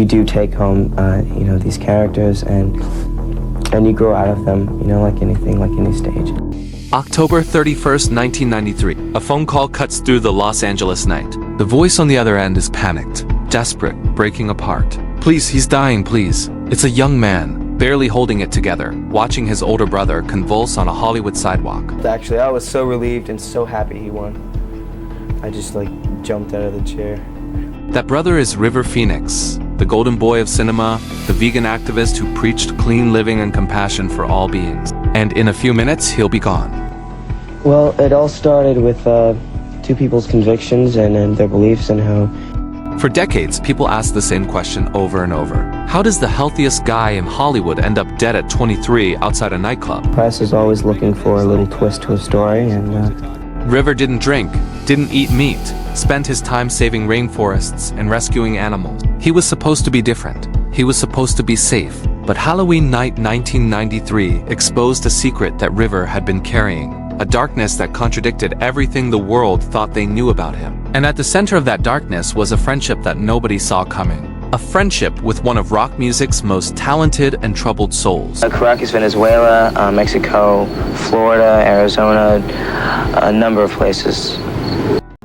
You do take home, these characters and you grow out of them, like anything, like any stage. October 31st, 1993. A phone call cuts through the Los Angeles night. The voice on the other end is panicked, desperate, breaking apart. Please, he's dying, please. It's a young man, barely holding it together, watching his older brother convulse on a Hollywood sidewalk. Actually, I was so relieved and so happy he won. I just jumped out of the chair. That brother is River Phoenix, the golden boy of cinema, the vegan activist who preached clean living and compassion for all beings. And in a few minutes, he'll be gone. Well, it all started with two people's convictions and their beliefs and how... For decades, people ask the same question over and over. How does the healthiest guy in Hollywood end up dead at 23 outside a nightclub? Press is always looking for a little twist to a story, and River didn't drink, didn't eat meat, spent his time saving rainforests and rescuing animals. He was supposed to be different. He was supposed to be safe. But Halloween night 1993 exposed a secret that River had been carrying, a darkness that contradicted everything the world thought they knew about him. And at the center of that darkness was a friendship that nobody saw coming. A friendship with one of rock music's most talented and troubled souls. Caracas, Venezuela, Mexico, Florida, Arizona, a number of places.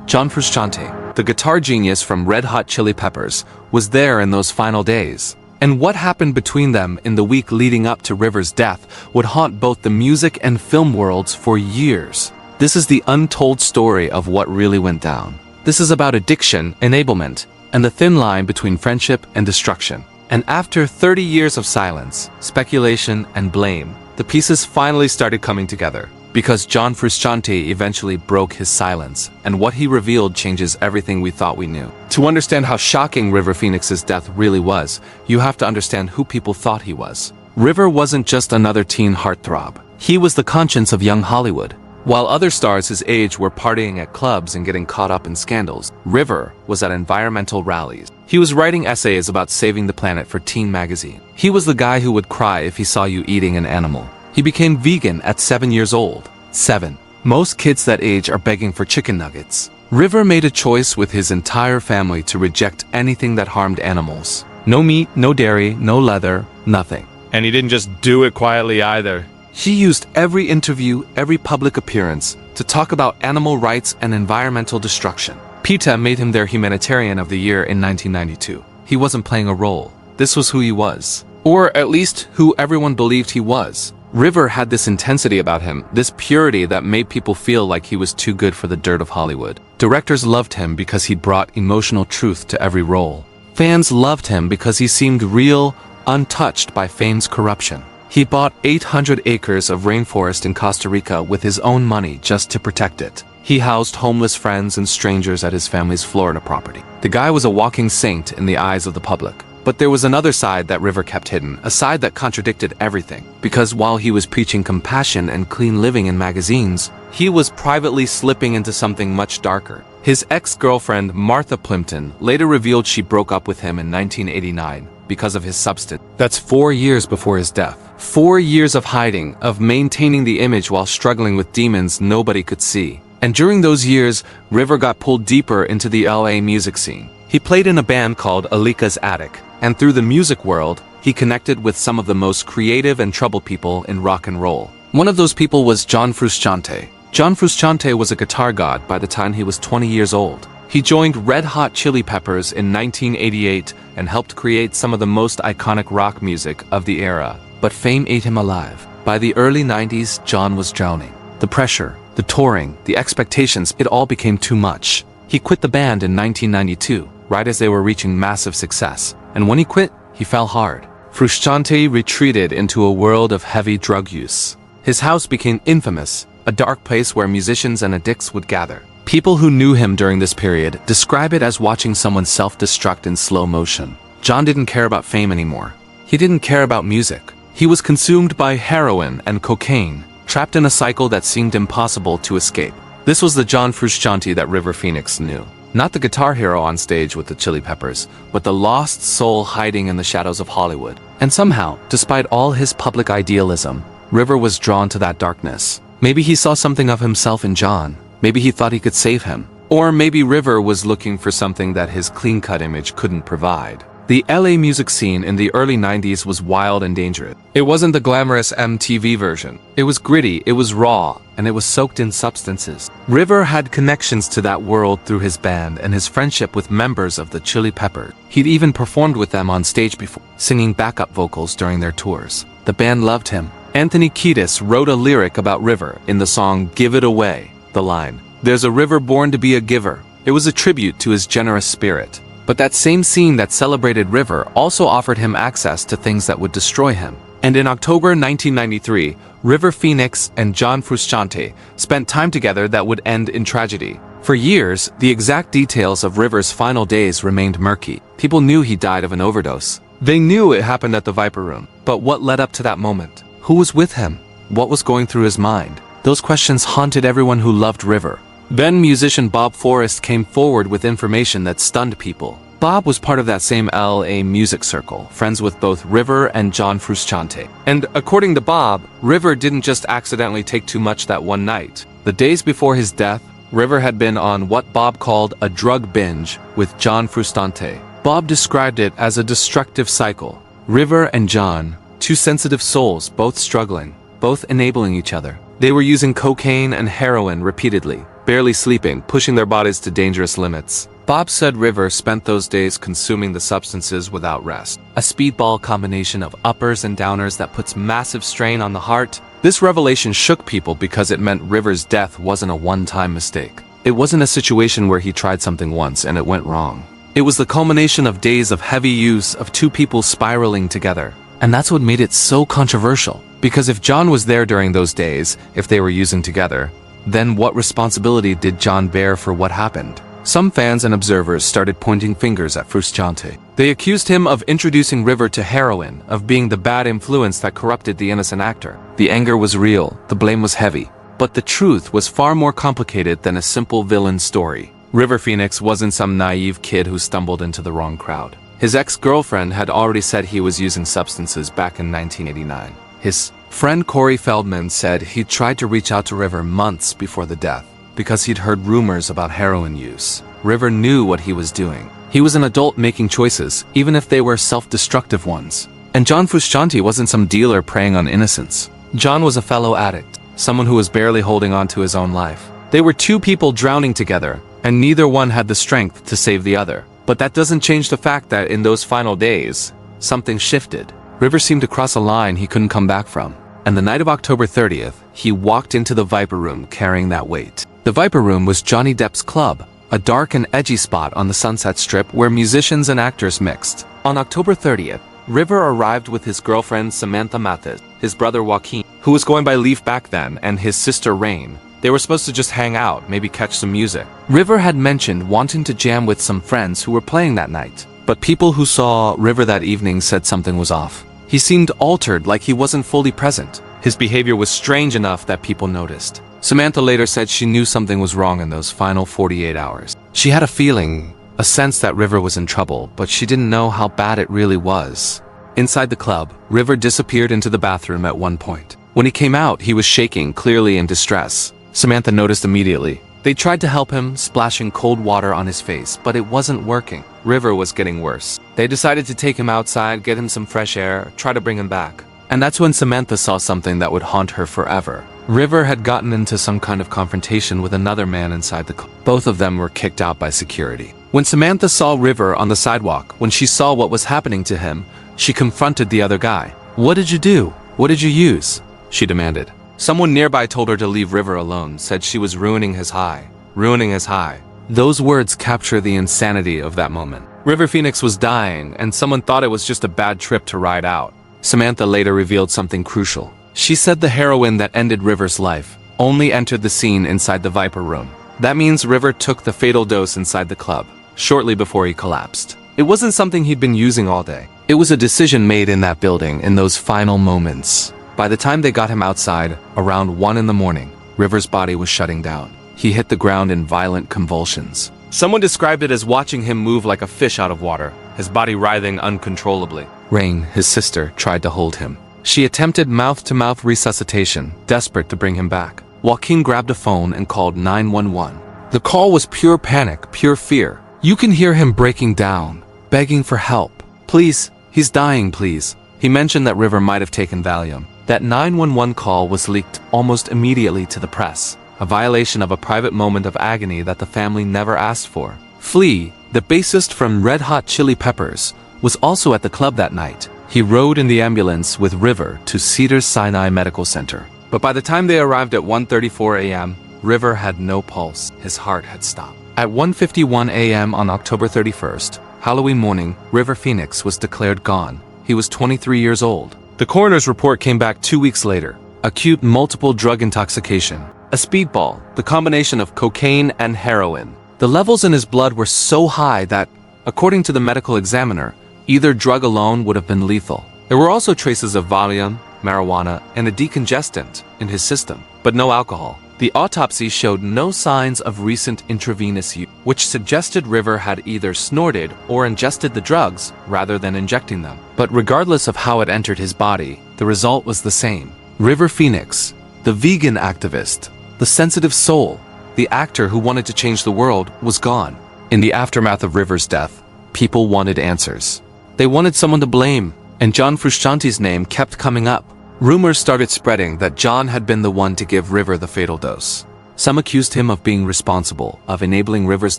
John Frusciante, the guitar genius from Red Hot Chili Peppers, was there in those final days. And what happened between them in the week leading up to River's death would haunt both the music and film worlds for years. This is the untold story of what really went down. This is about addiction, enablement, and the thin line between friendship and destruction. And after 30 years of silence, speculation, and blame, the pieces finally started coming together. Because John Frusciante eventually broke his silence, and what he revealed changes everything we thought we knew. To understand how shocking River Phoenix's death really was, you have to understand who people thought he was. River wasn't just another teen heartthrob. He was the conscience of young Hollywood. While other stars his age were partying at clubs and getting caught up in scandals, River was at environmental rallies. He was writing essays about saving the planet for Teen magazine. He was the guy who would cry if he saw you eating an animal. He became vegan at 7 years old. 7. Most kids that age are begging for chicken nuggets. River made a choice with his entire family to reject anything that harmed animals. No meat, no dairy, no leather, nothing. And he didn't just do it quietly either. He used every interview, every public appearance, to talk about animal rights and environmental destruction. PETA made him their Humanitarian of the Year in 1992. He wasn't playing a role. This was who he was. Or at least who everyone believed he was. River had this intensity about him, this purity that made people feel like he was too good for the dirt of Hollywood. Directors loved him because he'd brought emotional truth to every role. Fans loved him because he seemed real, untouched by fame's corruption. He bought 800 acres of rainforest in Costa Rica with his own money just to protect it. He housed homeless friends and strangers at his family's Florida property. The guy was a walking saint in the eyes of the public. But there was another side that River kept hidden, a side that contradicted everything. Because while he was preaching compassion and clean living in magazines, he was privately slipping into something much darker. His ex-girlfriend, Martha Plimpton, later revealed she broke up with him in 1989 because of his substance. That's 4 years before his death. 4 years of hiding, of maintaining the image while struggling with demons nobody could see. And during those years, River got pulled deeper into the LA music scene. He played in a band called Alika's Attic, and through the music world, he connected with some of the most creative and troubled people in rock and roll. One of those people was John Frusciante. John Frusciante was a guitar god by the time he was 20 years old. He joined Red Hot Chili Peppers in 1988 and helped create some of the most iconic rock music of the era. But fame ate him alive. By the early 90s, John was drowning. The pressure, the touring, the expectations, it all became too much. He quit the band in 1992, right as they were reaching massive success. And when he quit, he fell hard. Frusciante retreated into a world of heavy drug use. His house became infamous, a dark place where musicians and addicts would gather. People who knew him during this period describe it as watching someone self-destruct in slow motion. John didn't care about fame anymore. He didn't care about music. He was consumed by heroin and cocaine, trapped in a cycle that seemed impossible to escape. This was the John Frusciante that River Phoenix knew. Not the guitar hero on stage with the Chili Peppers, but the lost soul hiding in the shadows of Hollywood. And somehow, despite all his public idealism, River was drawn to that darkness. Maybe he saw something of himself in John. Maybe he thought he could save him. Or maybe River was looking for something that his clean-cut image couldn't provide. The LA music scene in the early 90s was wild and dangerous. It wasn't the glamorous MTV version. It was gritty, it was raw, and it was soaked in substances. River had connections to that world through his band and his friendship with members of the Chili Peppers. He'd even performed with them on stage before, singing backup vocals during their tours. The band loved him. Anthony Kiedis wrote a lyric about River in the song Give It Away. The line, "There's a river born to be a giver." It was a tribute to his generous spirit. But that same scene that celebrated River also offered him access to things that would destroy him. And in October 1993, River Phoenix and John Frusciante spent time together that would end in tragedy. For years, the exact details of River's final days remained murky. People knew he died of an overdose. They knew it happened at the Viper Room. But what led up to that moment? Who was with him? What was going through his mind? Those questions haunted everyone who loved River. Then musician Bob Forrest came forward with information that stunned people. Bob was part of that same LA music circle, friends with both River and John Frusciante. And according to Bob, River didn't just accidentally take too much that one night. The days before his death, River had been on what Bob called a drug binge with John Frusciante. Bob described it as a destructive cycle. River and John, two sensitive souls, both struggling, both enabling each other. They were using cocaine and heroin repeatedly, barely sleeping, pushing their bodies to dangerous limits. Bob said River spent those days consuming the substances without rest. A speedball combination of uppers and downers that puts massive strain on the heart. This revelation shook people because it meant River's death wasn't a one-time mistake. It wasn't a situation where he tried something once and it went wrong. It was the culmination of days of heavy use, of two people spiraling together. And that's what made it so controversial. Because if John was there during those days, if they were using together, then what responsibility did John bear for what happened? Some fans and observers started pointing fingers at Frusciante. They accused him of introducing River to heroin, of being the bad influence that corrupted the innocent actor. The anger was real, the blame was heavy. But the truth was far more complicated than a simple villain story. River Phoenix wasn't some naive kid who stumbled into the wrong crowd. His ex-girlfriend had already said he was using substances back in 1989. His friend Corey Feldman said he'd tried to reach out to River months before the death, because he'd heard rumors about heroin use. River knew what he was doing. He was an adult making choices, even if they were self-destructive ones. And John Frusciante wasn't some dealer preying on innocence. John was a fellow addict, someone who was barely holding on to his own life. They were two people drowning together, and neither one had the strength to save the other. But that doesn't change the fact that in those final days, something shifted. River seemed to cross a line he couldn't come back from. And the night of October 30th, he walked into the Viper Room carrying that weight. The Viper Room was Johnny Depp's club, a dark and edgy spot on the Sunset Strip where musicians and actors mixed. On October 30th, River arrived with his girlfriend Samantha Mathis, his brother Joaquin, who was going by Leaf back then, and his sister Rain. They were supposed to just hang out, maybe catch some music. River had mentioned wanting to jam with some friends who were playing that night. But people who saw River that evening said something was off. He seemed altered, like he wasn't fully present. His behavior was strange enough that people noticed. Samantha later said she knew something was wrong in those final 48 hours. She had a feeling, a sense that River was in trouble, but she didn't know how bad it really was. Inside the club, River disappeared into the bathroom at one point. When he came out, he was shaking, clearly in distress. Samantha noticed immediately. They tried to help him, splashing cold water on his face, but it wasn't working. River was getting worse. They decided to take him outside, get him some fresh air, try to bring him back. And that's when Samantha saw something that would haunt her forever. River had gotten into some kind of confrontation with another man inside the club. Both of them were kicked out by security. When Samantha saw River on the sidewalk, when she saw what was happening to him, she confronted the other guy. "What did you do? What did you use?" she demanded. Someone nearby told her to leave River alone, said she was ruining his high. Ruining his high. Those words capture the insanity of that moment. River Phoenix was dying, and someone thought it was just a bad trip to ride out. Samantha later revealed something crucial. She said the heroin that ended River's life only entered the scene inside the Viper Room. That means River took the fatal dose inside the club, shortly before he collapsed. It wasn't something he'd been using all day. It was a decision made in that building in those final moments. By the time they got him outside, around 1 in the morning, River's body was shutting down. He hit the ground in violent convulsions. Someone described it as watching him move like a fish out of water, his body writhing uncontrollably. Rain, his sister, tried to hold him. She attempted mouth-to-mouth resuscitation, desperate to bring him back. Joaquin grabbed a phone and called 911. The call was pure panic, pure fear. You can hear him breaking down, begging for help. "Please, he's dying, please." He mentioned that River might have taken Valium. That 911 call was leaked almost immediately to the press, a violation of a private moment of agony that the family never asked for. Flea, the bassist from Red Hot Chili Peppers, was also at the club that night. He rode in the ambulance with River to Cedars-Sinai Medical Center. But by the time they arrived at 1:34 a.m., River had no pulse. His heart had stopped. At 1:51 a.m. on October 31st, Halloween morning, River Phoenix was declared gone. He was 23 years old. The coroner's report came back 2 weeks later. Acute multiple drug intoxication. A speedball, the combination of cocaine and heroin. The levels in his blood were so high that, according to the medical examiner, either drug alone would have been lethal. There were also traces of Valium, marijuana, and a decongestant in his system, but no alcohol. The autopsy showed no signs of recent intravenous use, which suggested River had either snorted or ingested the drugs rather than injecting them. But regardless of how it entered his body, the result was the same. River Phoenix, the vegan activist, the sensitive soul, the actor who wanted to change the world, was gone. In the aftermath of River's death, people wanted answers. They wanted someone to blame, and John Frusciante's name kept coming up. Rumors started spreading that John had been the one to give River the fatal dose. Some accused him of being responsible, of enabling River's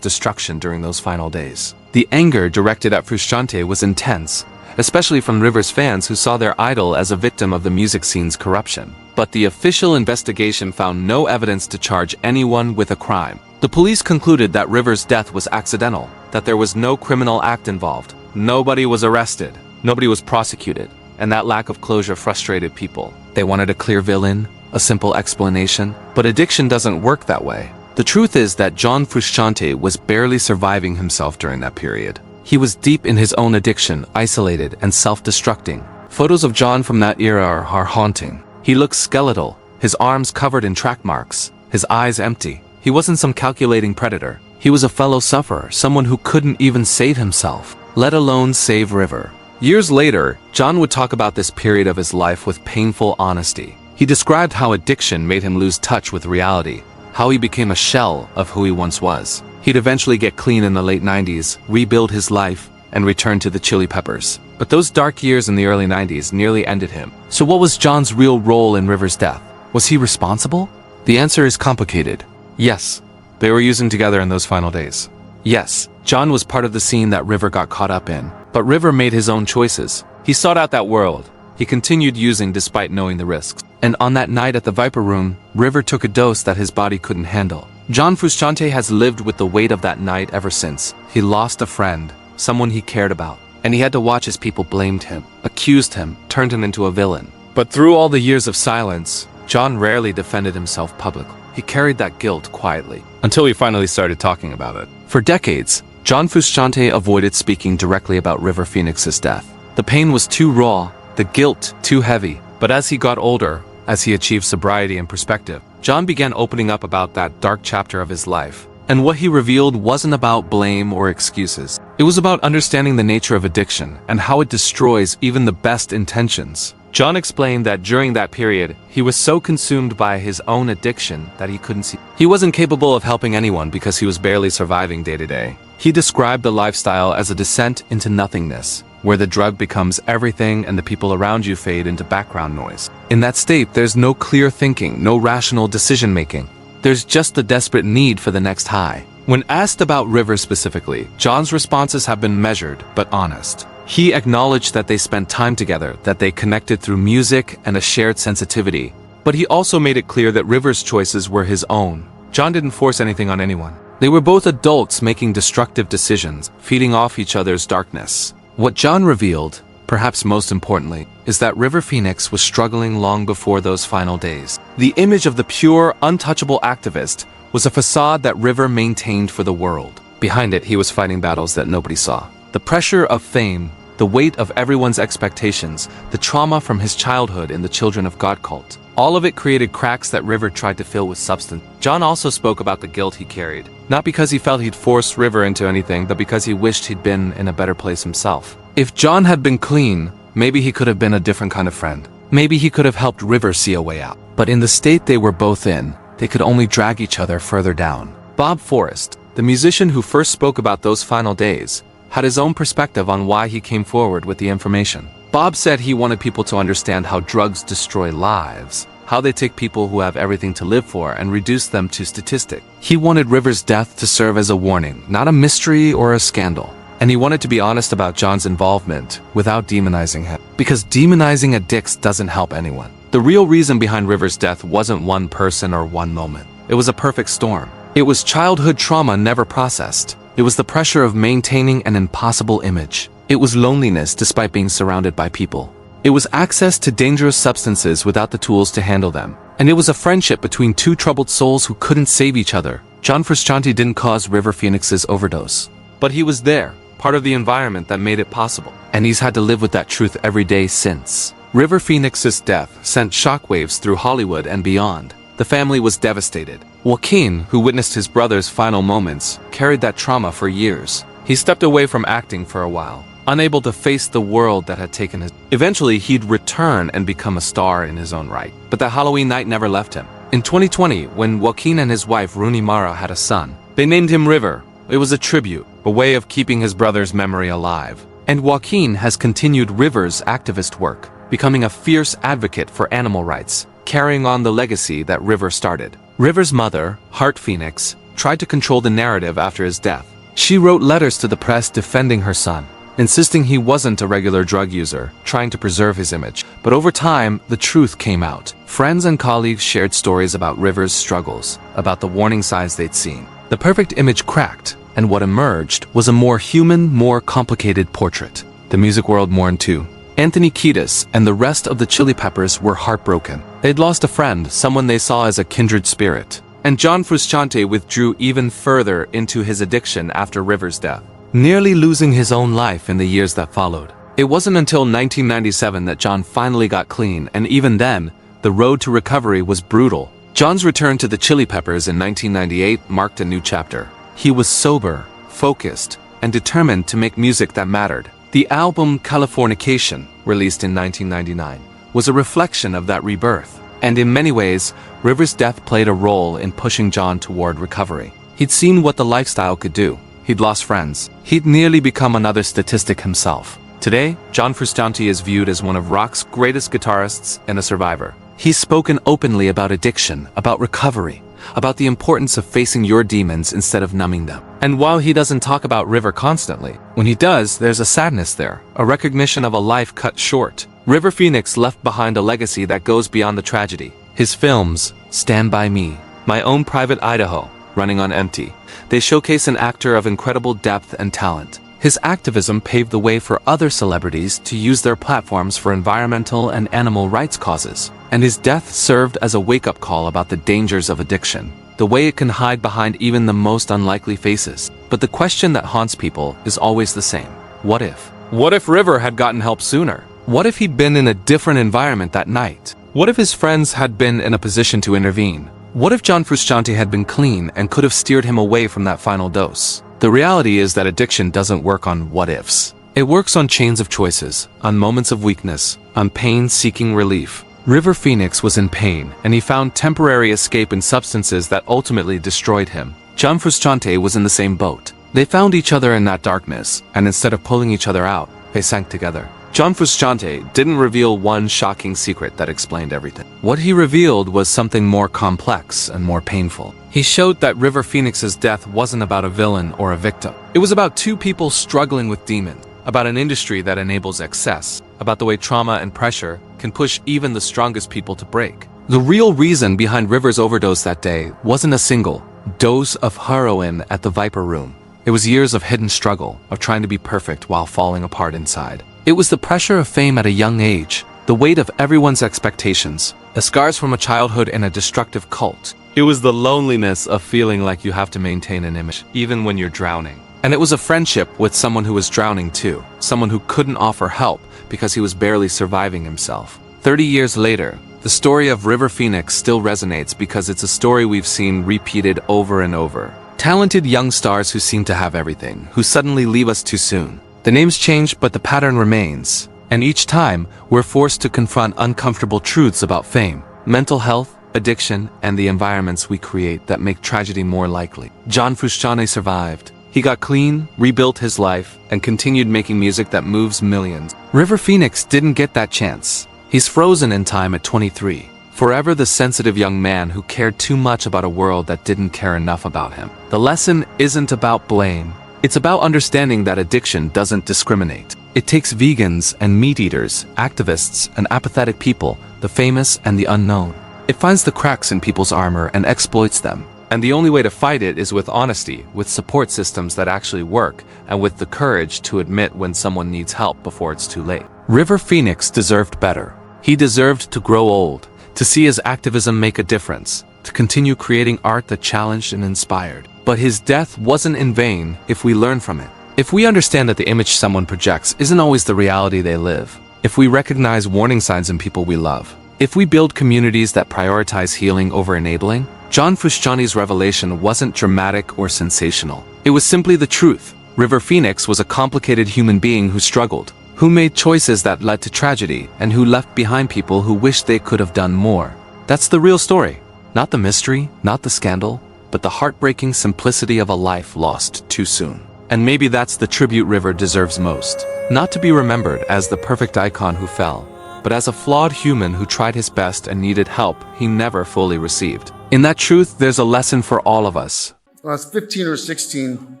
destruction during those final days. The anger directed at Frusciante was intense, especially from River's fans who saw their idol as a victim of the music scene's corruption. But the official investigation found no evidence to charge anyone with a crime. The police concluded that River's death was accidental, that there was no criminal act involved. Nobody was arrested, nobody was prosecuted. And that lack of closure frustrated people. They wanted a clear villain, a simple explanation, but addiction doesn't work that way. The truth is that John Frusciante was barely surviving himself during that period. He was deep in his own addiction, isolated and self-destructing. Photos of John from that era are haunting. He looked skeletal, his arms covered in track marks, his eyes empty. He wasn't some calculating predator. He was a fellow sufferer, someone who couldn't even save himself, let alone save River. Years later, John would talk about this period of his life with painful honesty. He described how addiction made him lose touch with reality, how he became a shell of who he once was. He'd eventually get clean in the late 90s, rebuild his life, and return to the Chili Peppers. But those dark years in the early 90s nearly ended him. So what was John's real role in River's death? Was he responsible? The answer is complicated. Yes, they were using together in those final days. Yes, John was part of the scene that River got caught up in. But River made his own choices. He sought out that world. He continued using despite knowing the risks. And on that night at the Viper Room, River took a dose that his body couldn't handle. John Frusciante has lived with the weight of that night ever since. He lost a friend, someone he cared about. And he had to watch as people blamed him, accused him, turned him into a villain. But through all the years of silence, John rarely defended himself publicly. He carried that guilt quietly, until he finally started talking about it. For decades, John Frusciante avoided speaking directly about River Phoenix's death. The pain was too raw, the guilt too heavy. But as he got older, as he achieved sobriety and perspective, John began opening up about that dark chapter of his life. And what he revealed wasn't about blame or excuses. It was about understanding the nature of addiction and how it destroys even the best intentions. John explained that during that period, he was so consumed by his own addiction that he couldn't see. He wasn't capable of helping anyone because he was barely surviving day to day. He described the lifestyle as a descent into nothingness, where the drug becomes everything and the people around you fade into background noise. In that state, there's no clear thinking, no rational decision-making. There's just the desperate need for the next high. When asked about River specifically, John's responses have been measured but honest. He acknowledged that they spent time together, that they connected through music and a shared sensitivity. But he also made it clear that River's choices were his own. John didn't force anything on anyone. They were both adults making destructive decisions, feeding off each other's darkness. What John revealed, perhaps most importantly, is that River Phoenix was struggling long before those final days. The image of the pure, untouchable activist was a facade that River maintained for the world. Behind it, he was fighting battles that nobody saw. The pressure of fame, the weight of everyone's expectations, the trauma from his childhood in the Children of God cult. All of it created cracks that River tried to fill with substance. John also spoke about the guilt he carried. Not because he felt he'd forced River into anything, but because he wished he'd been in a better place himself. If John had been clean, maybe he could have been a different kind of friend. Maybe he could have helped River see a way out. But in the state they were both in, they could only drag each other further down. Bob Forrest, the musician who first spoke about those final days, had his own perspective on why he came forward with the information. Bob said he wanted people to understand how drugs destroy lives, how they take people who have everything to live for and reduce them to statistic. He wanted River's death to serve as a warning, not a mystery or a scandal. And he wanted to be honest about John's involvement without demonizing him. Because demonizing addicts doesn't help anyone. The real reason behind River's death wasn't one person or one moment. It was a perfect storm. It was childhood trauma never processed. It was the pressure of maintaining an impossible image. It was loneliness despite being surrounded by people. It was access to dangerous substances without the tools to handle them. And it was a friendship between two troubled souls who couldn't save each other. John Frusciante didn't cause River Phoenix's overdose. But he was there, part of the environment that made it possible. And he's had to live with that truth every day since. River Phoenix's death sent shockwaves through Hollywood and beyond. The family was devastated. Joaquin, who witnessed his brother's final moments, carried that trauma for years. He stepped away from acting for a while, unable to face the world that had taken his... Eventually, he'd return and become a star in his own right. But that Halloween night never left him. In 2020, when Joaquin and his wife Rooney Mara had a son, they named him River. It was a tribute, a way of keeping his brother's memory alive. And Joaquin has continued River's activist work, becoming a fierce advocate for animal rights, carrying on the legacy that River started. River's mother, Heart Phoenix, tried to control the narrative after his death. She wrote letters to the press defending her son, insisting he wasn't a regular drug user, trying to preserve his image. But over time, the truth came out. Friends and colleagues shared stories about River's struggles, about the warning signs they'd seen. The perfect image cracked, and what emerged was a more human, more complicated portrait. The music world mourned too. Anthony Kiedis and the rest of the Chili Peppers were heartbroken. They'd lost a friend, someone they saw as a kindred spirit. And John Frusciante withdrew even further into his addiction after River's death, nearly losing his own life in the years that followed. It wasn't until 1997 that John finally got clean, and even then, the road to recovery was brutal. John's return to the Chili Peppers in 1998 marked a new chapter. He was sober, focused, and determined to make music that mattered. The album Californication, released in 1999, was a reflection of that rebirth. And in many ways, River's death played a role in pushing John toward recovery. He'd seen what the lifestyle could do. He'd lost friends. He'd nearly become another statistic himself. Today, John Frusciante is viewed as one of rock's greatest guitarists and a survivor. He's spoken openly about addiction, about recovery, about the importance of facing your demons instead of numbing them. And while he doesn't talk about River constantly, when he does, there's a sadness there, a recognition of a life cut short. River Phoenix left behind a legacy that goes beyond the tragedy. His films, Stand By Me, My Own Private Idaho, Running on Empty, they showcase an actor of incredible depth and talent. His activism paved the way for other celebrities to use their platforms for environmental and animal rights causes. And his death served as a wake-up call about the dangers of addiction, the way it can hide behind even the most unlikely faces. But the question that haunts people is always the same. What if? What if River had gotten help sooner? What if he'd been in a different environment that night? What if his friends had been in a position to intervene? What if John Frusciante had been clean and could have steered him away from that final dose? The reality is that addiction doesn't work on what-ifs. It works on chains of choices, on moments of weakness, on pain seeking relief. River Phoenix was in pain, and he found temporary escape in substances that ultimately destroyed him. John Frusciante was in the same boat. They found each other in that darkness, and instead of pulling each other out, they sank together. John Frusciante didn't reveal one shocking secret that explained everything. What he revealed was something more complex and more painful. He showed that River Phoenix's death wasn't about a villain or a victim. It was about two people struggling with demons, about an industry that enables excess, about the way trauma and pressure can push even the strongest people to break. The real reason behind River's overdose that day wasn't a single dose of heroin at the Viper Room. It was years of hidden struggle, of trying to be perfect while falling apart inside. It was the pressure of fame at a young age, the weight of everyone's expectations, the scars from a childhood in a destructive cult. It was the loneliness of feeling like you have to maintain an image, even when you're drowning. And it was a friendship with someone who was drowning too, someone who couldn't offer help because he was barely surviving himself. 30 years later, the story of River Phoenix still resonates because it's a story we've seen repeated over and over. Talented young stars who seem to have everything, who suddenly leave us too soon. The names change, but the pattern remains. And each time, we're forced to confront uncomfortable truths about fame, mental health, addiction, and the environments we create that make tragedy more likely. John Frusciante survived. He got clean, rebuilt his life, and continued making music that moves millions. River Phoenix didn't get that chance. He's frozen in time at 23. Forever the sensitive young man who cared too much about a world that didn't care enough about him. The lesson isn't about blame. It's about understanding that addiction doesn't discriminate. It takes vegans and meat eaters, activists and apathetic people, the famous and the unknown. It finds the cracks in people's armor and exploits them. And the only way to fight it is with honesty, with support systems that actually work, and with the courage to admit when someone needs help before it's too late. River Phoenix deserved better. He deserved to grow old, to see his activism make a difference, to continue creating art that challenged and inspired. But his death wasn't in vain if we learn from it. If we understand that the image someone projects isn't always the reality they live, if we recognize warning signs in people we love, if we build communities that prioritize healing over enabling, John Frusciante's revelation wasn't dramatic or sensational. It was simply the truth. River Phoenix was a complicated human being who struggled, who made choices that led to tragedy, and who left behind people who wished they could have done more. That's the real story. Not the mystery, not the scandal, but the heartbreaking simplicity of a life lost too soon. And maybe that's the tribute River deserves most. Not to be remembered as the perfect icon who fell, but as a flawed human who tried his best and needed help he never fully received. In that truth, there's a lesson for all of us. When I was 15 or 16,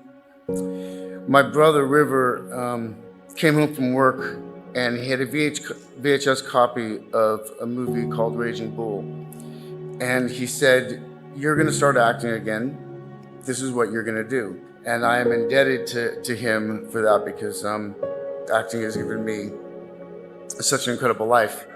my brother River came home from work and he had a VHS copy of a movie called Raging Bull. And he said, "You're gonna start acting again. This is what you're gonna do." And I am indebted to him for that because acting has given me such an incredible life.